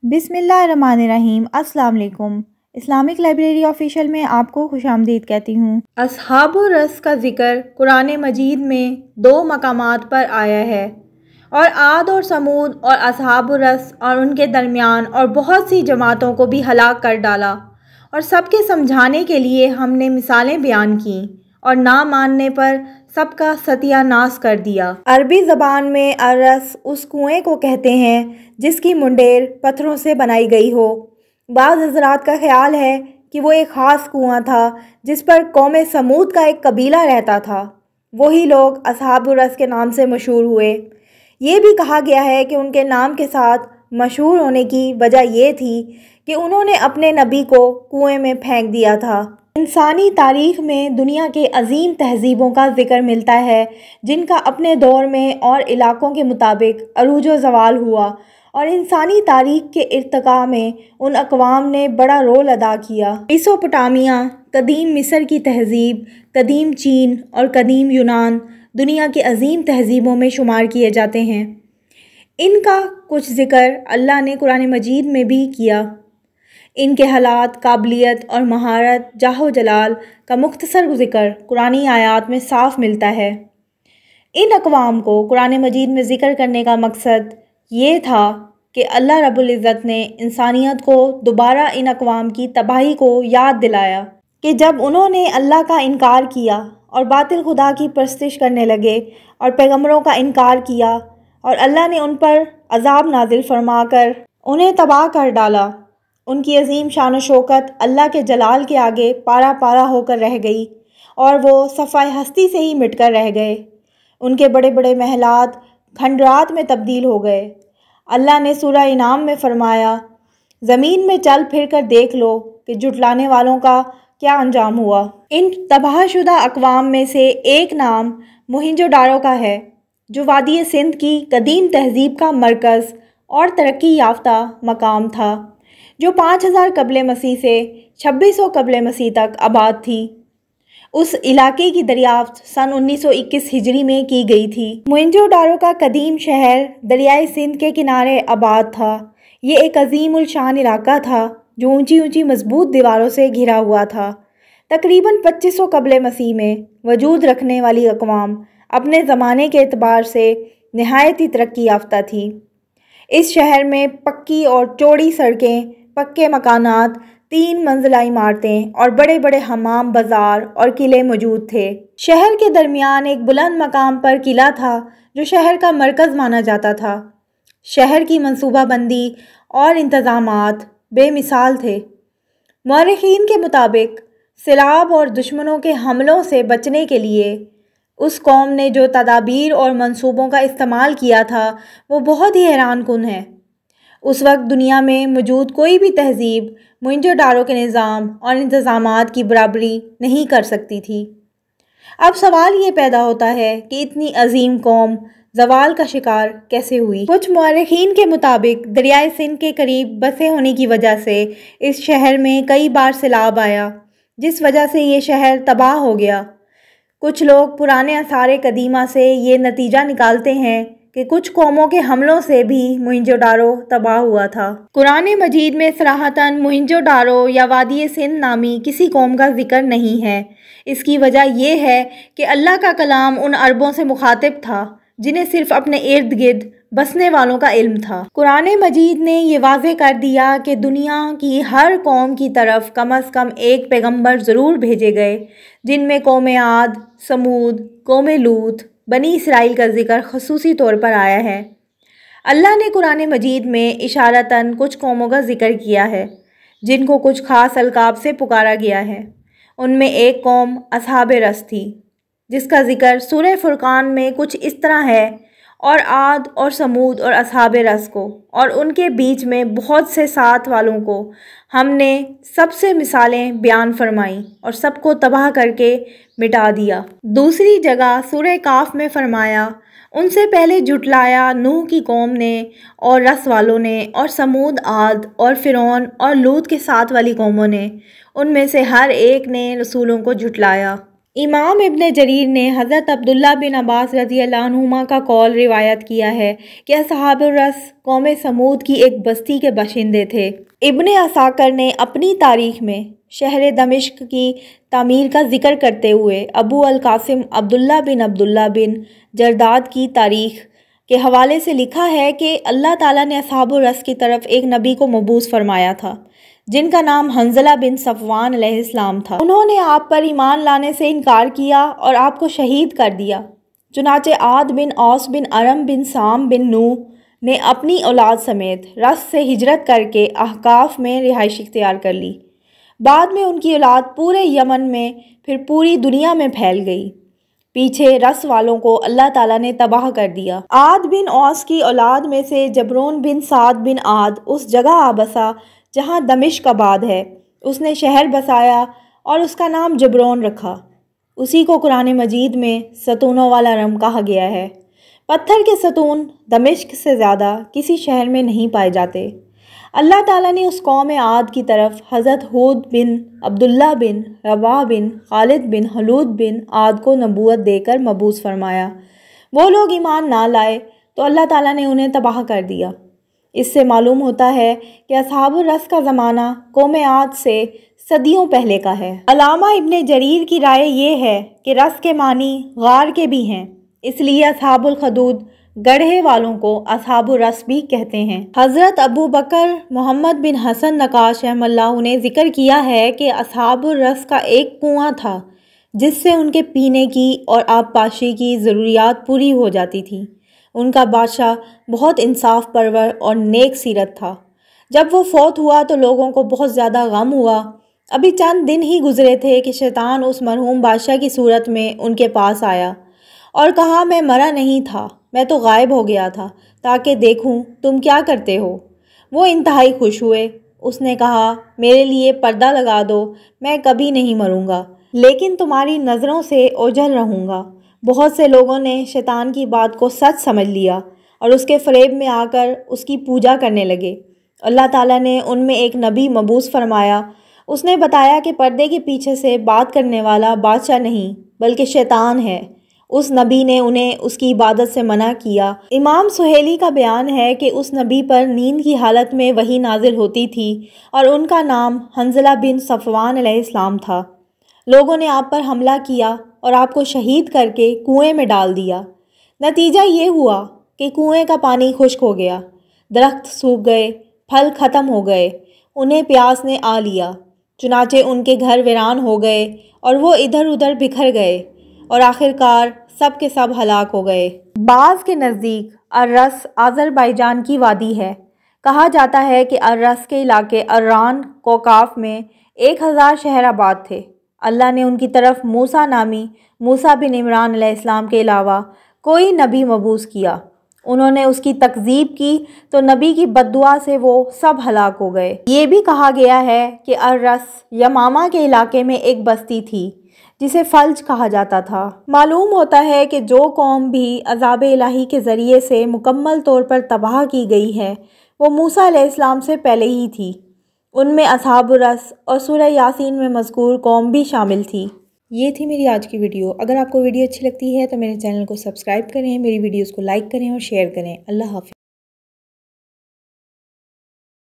بسم اللہ الرحمن الرحیم۔ السلام علیکم۔ اسلامک لائبریری آفیشیل میں آپ کو خوش آمدید کہتی ہوں۔ اصحاب الرس کا ذکر قرآن مجید میں 2 مقامات پر آیا ہے، اور عاد اور سمود اور اصحاب الرس اور ان کے درمیان اور بہت سی جماعتوں کو بھی ہلاک کر ڈالا، اور سب کے سمجھانے کے لیے ہم نے مثالیں بیان کیں اور نہ ماننے پر سب کا ستیہ ناش کر دیا۔ عربی زبان میں الرس اس کنویں کو کہتے ہیں جس کی منڈیر پتھروں سے بنائی گئی ہو۔ بعض حضرات کا خیال ہے کہ وہ ایک خاص کنواں تھا جس پر قوم سمود کا ایک قبیلہ رہتا تھا۔ وہی لوگ اصحاب الرس کے نام سے مشہور ہوئے۔ یہ بھی کہا گیا ہے کہ ان کے نام کے ساتھ مشہور ہونے کی وجہ یہ تھی کہ انہوں نے اپنے نبی کو کنویں میں پھینک دیا تھا۔ انسانی تاریخ میں دنیا کے عظیم تہذیبوں کا ذکر ملتا ہے جن کا اپنے دور میں اور علاقوں کے مطابق عروج و زوال ہوا، اور انسانی تاریخ کے ارتقاء میں ان اقوام نے بڑا رول ادا کیا۔ میسوپوٹامیہ، قدیم مصر کی تہذیب، قدیم چین اور قدیم یونان دنیا کی عظیم تہذیبوں میں شمار کیے جاتے ہیں۔ ان کا کچھ ذکر اللہ نے قرآن مجید میں بھی کیا۔ ان کے حالات، قابلیت اور مہارت، جاہ و جلال کا مختصر ذکر قرآنی آیات میں صاف ملتا ہے۔ ان اقوام کو قرآن مجید میں ذکر کرنے کا مقصد یہ تھا کہ اللہ رب العزت نے انسانیت کو دوبارہ ان اقوام کی تباہی کو یاد دلایا کہ جب انہوں نے اللہ کا انکار کیا اور باطل خدا کی پرستش کرنے لگے اور پیغمبروں کا انکار کیا، اور اللہ نے ان پر عذاب نازل فرما کر انہیں تباہ کر ڈالا۔ ان کی عظیم شان و شوکت اللہ کے جلال کے آگے پارا پارا ہو کر رہ گئی، اور وہ صفحہ ہستی سے ہی مٹ کر رہ گئے۔ ان کے بڑے بڑے محلات کھنڈرات میں تبدیل ہو گئے۔ اللہ نے سورہ انعام میں فرمایا، زمین میں چل پھر کر دیکھ لو کہ جھٹلانے والوں کا کیا انجام ہوا۔ ان تباہ شدہ اقوام میں سے ایک نام موہنجو ڈارو کا ہے، جو وادی سندھ کی قدیم تہذیب کا مرکز اور ترقی یافتہ مقام تھا، جو 5000 قبل مسیح سے 2600 قبل مسیح تک آباد تھی۔ اس علاقے کی دریافت سن 1921 ہجری میں کی گئی تھی۔ موہنجو ڈارو کا قدیم شہر دریائے سندھ کے کنارے آباد تھا۔ یہ ایک عظیم الشان علاقہ تھا جو اونچی اونچی مضبوط دیواروں سے گھرا ہوا تھا۔ تقریباً 2500 قبل مسیح میں وجود رکھنے والی اقوام اپنے زمانے کے اعتبار سے نہایت ہی ترقی یافتہ تھی۔ اس شہر میں پکی اور چوڑی سڑکیں، پکے مکانات، 3 منزلہ عمارتیں اور بڑے بڑے حمام، بازار اور قلعے موجود تھے۔ شہر کے درمیان ایک بلند مقام پر قلعہ تھا جو شہر کا مرکز مانا جاتا تھا۔ شہر کی منصوبہ بندی اور انتظامات بے مثال تھے۔ مورخین کے مطابق سیلاب اور دشمنوں کے حملوں سے بچنے کے لیے اس قوم نے جو تدابیر اور منصوبوں کا استعمال کیا تھا وہ بہت ہی حیران کن ہے۔ اس وقت دنیا میں موجود کوئی بھی تہذیب موہنجو ڈارو کے نظام اور انتظامات کی برابری نہیں کر سکتی تھی۔ اب سوال یہ پیدا ہوتا ہے کہ اتنی عظیم قوم زوال کا شکار کیسے ہوئی؟ کچھ مورخین کے مطابق دریائے سندھ کے قریب بسے ہونے کی وجہ سے اس شہر میں کئی بار سیلاب آیا، جس وجہ سے یہ شہر تباہ ہو گیا۔ کچھ لوگ پرانے آثار قدیمہ سے یہ نتیجہ نکالتے ہیں کہ کچھ قوموں کے حملوں سے بھی موہنجو ڈارو تباہ ہوا تھا۔ قرآن مجید میں صراحتاً موہنجو ڈارو یا وادی سندھ نامی کسی قوم کا ذکر نہیں ہے۔ اس کی وجہ یہ ہے کہ اللہ کا کلام ان عربوں سے مخاطب تھا جنہیں صرف اپنے ارد گرد بسنے والوں کا علم تھا۔ قرآن مجید نے یہ واضح کر دیا کہ دنیا کی ہر قوم کی طرف کم از کم ایک پیغمبر ضرور بھیجے گئے، جن میں قوم عاد، سمود، قوم لوط، بنی اسرائیل کا ذکر خصوصی طور پر آیا ہے۔ اللہ نے قرآن مجید میں اشارتاً کچھ قوموں کا ذکر کیا ہے جن کو کچھ خاص القاب سے پکارا گیا ہے۔ ان میں ایک قوم اصحاب رس تھی، جس کا ذکر سورہ فرقان میں کچھ اس طرح ہے، اور عاد اور سمود اور اصحاب رس کو اور ان کے بیچ میں بہت سے ساتھ والوں کو ہم نے سب سے مثالیں بیان فرمائیں اور سب کو تباہ کر کے مٹا دیا۔ دوسری جگہ سورہ کاف میں فرمایا، ان سے پہلے جھٹلایا نوح کی قوم نے اور رس والوں نے اور سمود، عاد اور فرعون اور لوط کے ساتھ والی قوموں نے، ان میں سے ہر ایک نے رسولوں کو جھٹلایا۔ امام ابن جریر نے حضرت عبداللہ بن عباس رضی اللہ عنہما کا قول روایت کیا ہے کہ اصحاب الرس قوم سمود کی ایک بستی کے باشندے تھے۔ ابن عساکر نے اپنی تاریخ میں شہر دمشق کی تعمیر کا ذکر کرتے ہوئے ابو القاسم عبداللہ بن جرداد کی تاریخ کے حوالے سے لکھا ہے کہ اللہ تعالیٰ نے اصحاب الرس کی طرف ایک نبی کو مبعوث فرمایا تھا جن کا نام حنظلہ بن صفوان علیہ السلام تھا۔ انہوں نے آپ پر ایمان لانے سے انکار کیا اور آپ کو شہید کر دیا۔ چنانچہ عاد بن اوس بن ارم بن سام بن نوح نے اپنی اولاد سمیت رس سے ہجرت کر کے احقاف میں رہائش اختیار کر لی۔ بعد میں ان کی اولاد پورے یمن میں پھر پوری دنیا میں پھیل گئی۔ پیچھے رس والوں کو اللہ تعالیٰ نے تباہ کر دیا۔ عاد بن اوس کی اولاد میں سے جبرون بن سعد بن عاد اس جگہ آ بسا جہاں دمشق آباد ہے۔ اس نے شہر بسایا اور اس کا نام جبرون رکھا۔ اسی کو قرآن مجید میں ستونوں والا رم کہا گیا ہے۔ پتھر کے ستون دمشق سے زیادہ کسی شہر میں نہیں پائے جاتے۔ اللہ تعالیٰ نے اس قوم عاد کی طرف حضرت ہود بن عبداللہ بن رواح بن خالد بن حلود بن عاد کو نبوت دے کر مبعوث فرمایا۔ وہ لوگ ایمان نہ لائے تو اللہ تعالیٰ نے انہیں تباہ کر دیا۔ اس سے معلوم ہوتا ہے کہ اصحاب الرس کا زمانہ قوم عاد سے صدیوں پہلے کا ہے۔ علامہ ابن جریر کی رائے یہ ہے کہ رس کے معنی غار کے بھی ہیں، اس لیے اصحاب الخدود گڑھے والوں کو اصحاب الرس بھی کہتے ہیں۔ حضرت ابو بکر محمد بن حسن نقاش رحمہ اللہ نے ذکر کیا ہے کہ اصحاب الرس کا ایک کنواں تھا جس سے ان کے پینے کی اور آب پاشی کی ضروریات پوری ہو جاتی تھی۔ ان کا بادشاہ بہت انصاف پرور اور نیک سیرت تھا۔ جب وہ فوت ہوا تو لوگوں کو بہت زیادہ غم ہوا۔ ابھی چند دن ہی گزرے تھے کہ شیطان اس مرحوم بادشاہ کی صورت میں ان کے پاس آیا اور کہا میں مرا نہیں تھا، میں تو غائب ہو گیا تھا تاکہ دیکھوں تم کیا کرتے ہو۔ وہ انتہائی خوش ہوئے۔ اس نے کہا میرے لیے پردہ لگا دو، میں کبھی نہیں مروں گا لیکن تمہاری نظروں سے اوجھل رہوں گا۔ بہت سے لوگوں نے شیطان کی بات کو سچ سمجھ لیا اور اس کے فریب میں آ کر اس کی پوجا کرنے لگے۔ اللہ تعالیٰ نے ان میں ایک نبی مبعوث فرمایا۔ اس نے بتایا کہ پردے کے پیچھے سے بات کرنے والا بادشاہ نہیں بلکہ شیطان ہے۔ اس نبی نے انہیں اس کی عبادت سے منع کیا۔ امام سہیلی کا بیان ہے کہ اس نبی پر نیند کی حالت میں وحی نازل ہوتی تھی اور ان کا نام حنظلہ بن صفوان علیہ السلام تھا۔ لوگوں نے آپ پر حملہ کیا اور آپ کو شہید کر کے کنویں میں ڈال دیا۔ نتیجہ یہ ہوا کہ کنویں کا پانی خشک ہو گیا، درخت سوکھ گئے، پھل ختم ہو گئے، انہیں پیاس نے آ لیا۔ چنانچہ ان کے گھر ویران ہو گئے اور وہ ادھر ادھر بکھر گئے اور آخرکار سب کے سب ہلاک ہو گئے۔ بعض کے نزدیک الرس آذربائیجان کی وادی ہے۔ کہا جاتا ہے کہ الرس کے علاقے اران کوکاف میں 1000 شہر آباد تھے۔ اللہ نے ان کی طرف موسیٰ نامی موسیٰ بن عمران علیہ السلام کے علاوہ کوئی نبی مبعوث کیا۔ انہوں نے اس کی تکذیب کی تو نبی کی بددعا سے وہ سب ہلاک ہو گئے۔ یہ بھی کہا گیا ہے کہ الرس یمامہ کے علاقے میں ایک بستی تھی جسے فلج کہا جاتا تھا۔ معلوم ہوتا ہے کہ جو قوم بھی عذاب الہی کے ذریعے سے مکمل طور پر تباہ کی گئی ہے وہ موسیٰ علیہ السلام سے پہلے ہی تھی۔ ان میں اصحاب الرس اور سورہ یاسین میں مذکور قوم بھی شامل تھی۔ یہ تھی میری آج کی ویڈیو۔ اگر آپ کو ویڈیو اچھی لگتی ہے تو میرے چینل کو سبسکرائب کریں، میری ویڈیوز کو لائک کریں اور شیئر کریں۔ اللہ حافظ۔